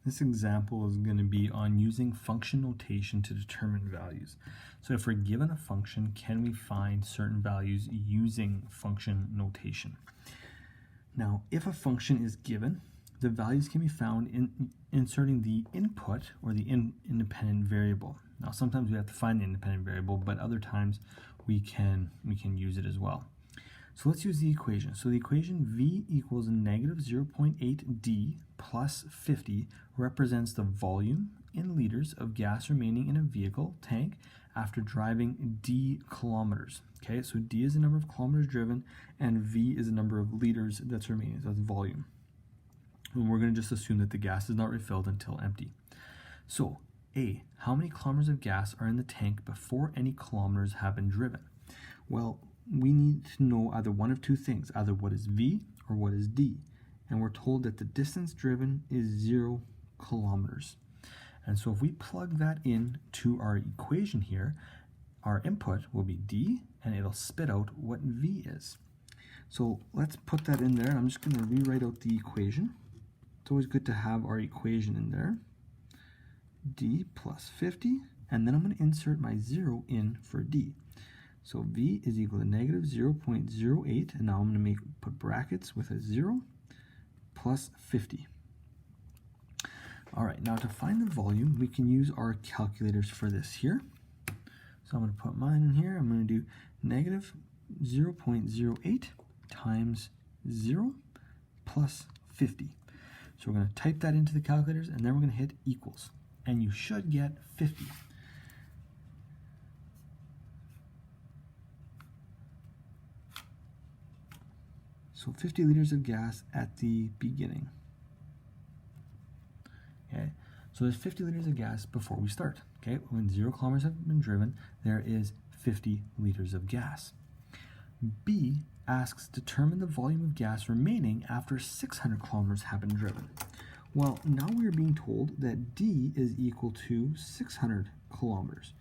This example is going to be on using function notation to determine values. So if we're given a function, can we find certain values using function notation? Now, if a function is given, the values can be found in inserting the input or the independent variable. Now, sometimes we have to find the independent variable, but other times we can use it as well. So let's use the equation. So the equation V equals negative 0.8 D plus 50 represents the volume in liters of gas remaining in a vehicle tank after driving D kilometers. Okay, so D is the number of kilometers driven and V is the number of liters that's remaining, so that's volume. And we're going to just assume that the gas is not refilled until empty. So A, how many kilometers of gas are in the tank before any kilometers have been driven? Well, we need to know either one of two things, either what is V or what is D. And we're told that the distance driven is 0 kilometers. And so if we plug that in to our equation here, our input will be D and it'll spit out what V is. So let's put that in there. I'm just going to rewrite out the equation. It's always good to have our equation in there. D plus 50, and then I'm going to insert my 0 in for D. So V is equal to negative 0.08, and now I'm going to put brackets with a 0 plus 50. All right, now to find the volume, we can use our calculators for this here. So I'm going to put mine in here. I'm going to do negative 0.08 times 0 plus 50. So we're going to type that into the calculators, and then we're going to hit equals. And you should get 50. So 50 liters of gas at the beginning. Okay, so there's 50 liters of gas before we start. Okay, when 0 kilometers have been driven, there is 50 liters of gas. B asks, determine the volume of gas remaining after 600 kilometers have been driven. Well, now we are being told that D is equal to 600 kilometers.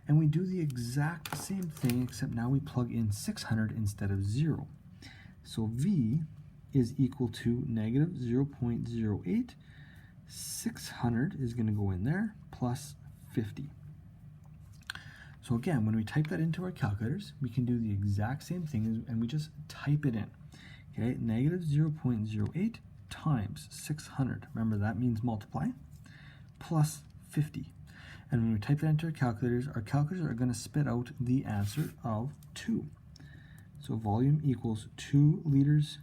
And we do the exact same thing, except now we plug in 600 instead of 0. So V is equal to negative 0.08. 600 is going to go in there, plus 50. So again, when we type that into our calculators, we can do the exact same thing, and we just type it in. Okay, negative 0.08 times 600. Remember, that means multiply, plus 50. And when we type that into our calculators are going to spit out the answer of 2. So volume equals 2 liters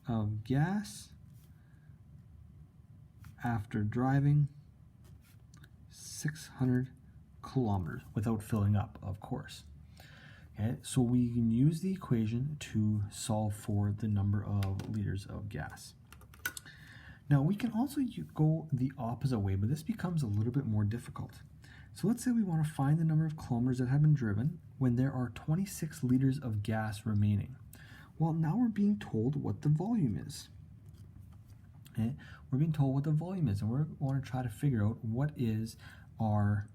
of gas after driving 600 kilometers without filling up, of course. Okay, so we can use the equation to solve for the number of liters of gas. Now we can also go the opposite way, but this becomes a little bit more difficult. So let's say we want to find the number of kilometers that have been driven when there are 26 liters of gas remaining. Well, now we're being told what the volume is. Okay, we're being told what the volume is, and we want to try to figure out what is our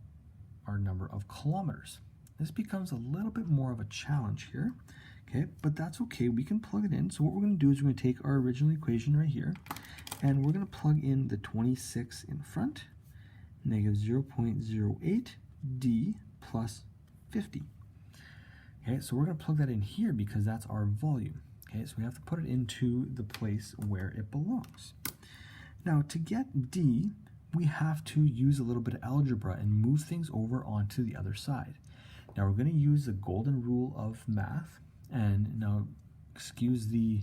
number of kilometers. This becomes a little bit more of a challenge here, okay, but that's okay. We can plug it in. So what we're going to do is we're going to take our original equation right here, and we're going to plug in the 26 in front, negative 0.08 D plus 50. Okay, so we're going to plug that in here because that's our volume. Okay, so we have to put it into the place where it belongs. Now to get D, we have to use a little bit of algebra and move things over onto the other side. Now we're going to use the golden rule of math, and now excuse the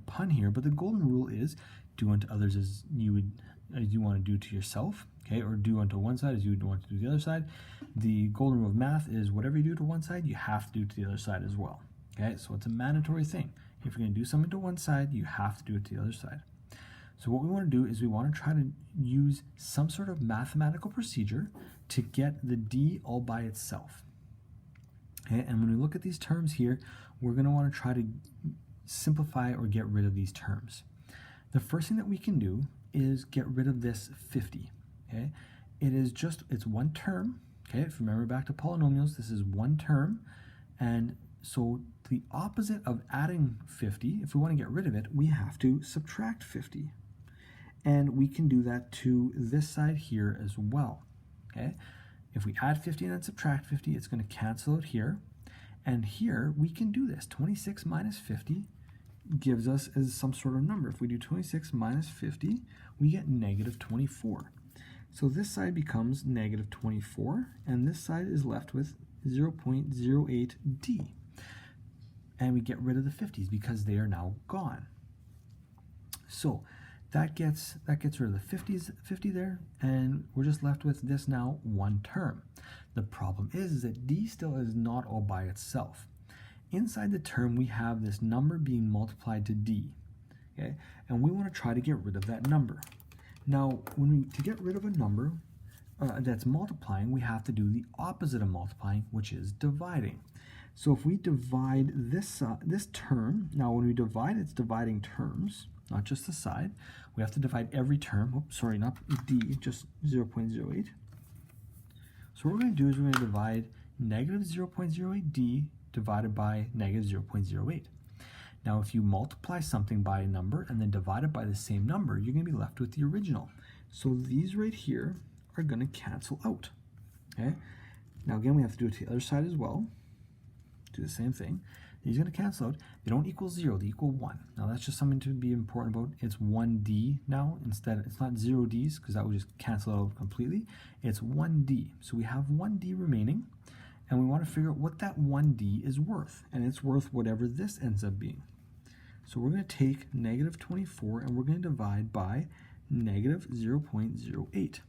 pun here, but the golden rule is do unto others as you want to do to yourself. Okay, or do unto one side as you would want to do to the other side. The golden rule of math is whatever you do to one side, you have to do to the other side as well. Okay, so it's a mandatory thing. If you're going to do something to one side, you have to do it to the other side. So what we want to do is we want to try to use some sort of mathematical procedure to get the D all by itself. Okay, and when we look at these terms here, we're going to want to try to simplify or get rid of these terms. The first thing that we can do is get rid of this 50. Okay, it's one term. Okay, if you remember back to polynomials, this is one term, and so the opposite of adding 50, if we want to get rid of it, we have to subtract 50. And we can do that to this side here as well. Okay? If we add 50 and then subtract 50, it's going to cancel out here. And here we can do this. 26 minus 50 gives us as some sort of number. If we do 26 minus 50, we get negative 24. So this side becomes negative 24, and this side is left with 0.08d. And we get rid of the 50s because they are now gone. So that gets rid of the 50 there, and we're just left with this now one term. The problem is that d still is not all by itself. Inside the term, we have this number being multiplied to d, okay? And we want to try to get rid of that number. Now, to get rid of a number that's multiplying, we have to do the opposite of multiplying, which is dividing. So if we divide this term, now when we divide, it's dividing terms, not just the side. We have to divide every term. Oops, sorry, not d, just 0.08. So what we're going to do is we're going to divide negative 0.08d divided by negative 0.08. Now, if you multiply something by a number and then divide it by the same number, you're going to be left with the original. So these right here are going to cancel out. Okay. Now, again, we have to do it to the other side as well. Do the same thing. These are going to cancel out. They don't equal 0, they equal 1. Now, that's just something to be important about. It's 1d now. Instead, it's not 0d's because that would just cancel out completely. It's 1d. So we have 1d remaining, and we want to figure out what that 1d is worth. And it's worth whatever this ends up being. So we're going to take negative 24, and we're going to divide by negative 0.08.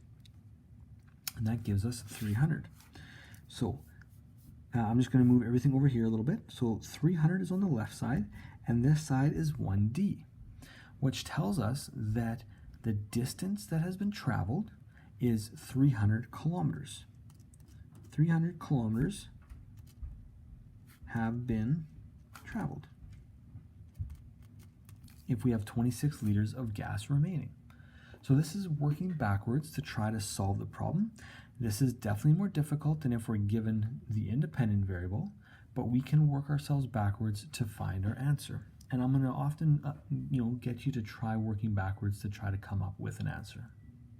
And that gives us 300. So I'm just going to move everything over here a little bit. So 300 is on the left side, and this side is 1d, which tells us that the distance that has been traveled is 300 kilometers. 300 kilometers have been traveled if we have 26 liters of gas remaining. So this is working backwards to try to solve the problem. This is definitely more difficult than if we're given the independent variable, but we can work ourselves backwards to find our answer. And I'm going to often get you to try working backwards to try to come up with an answer.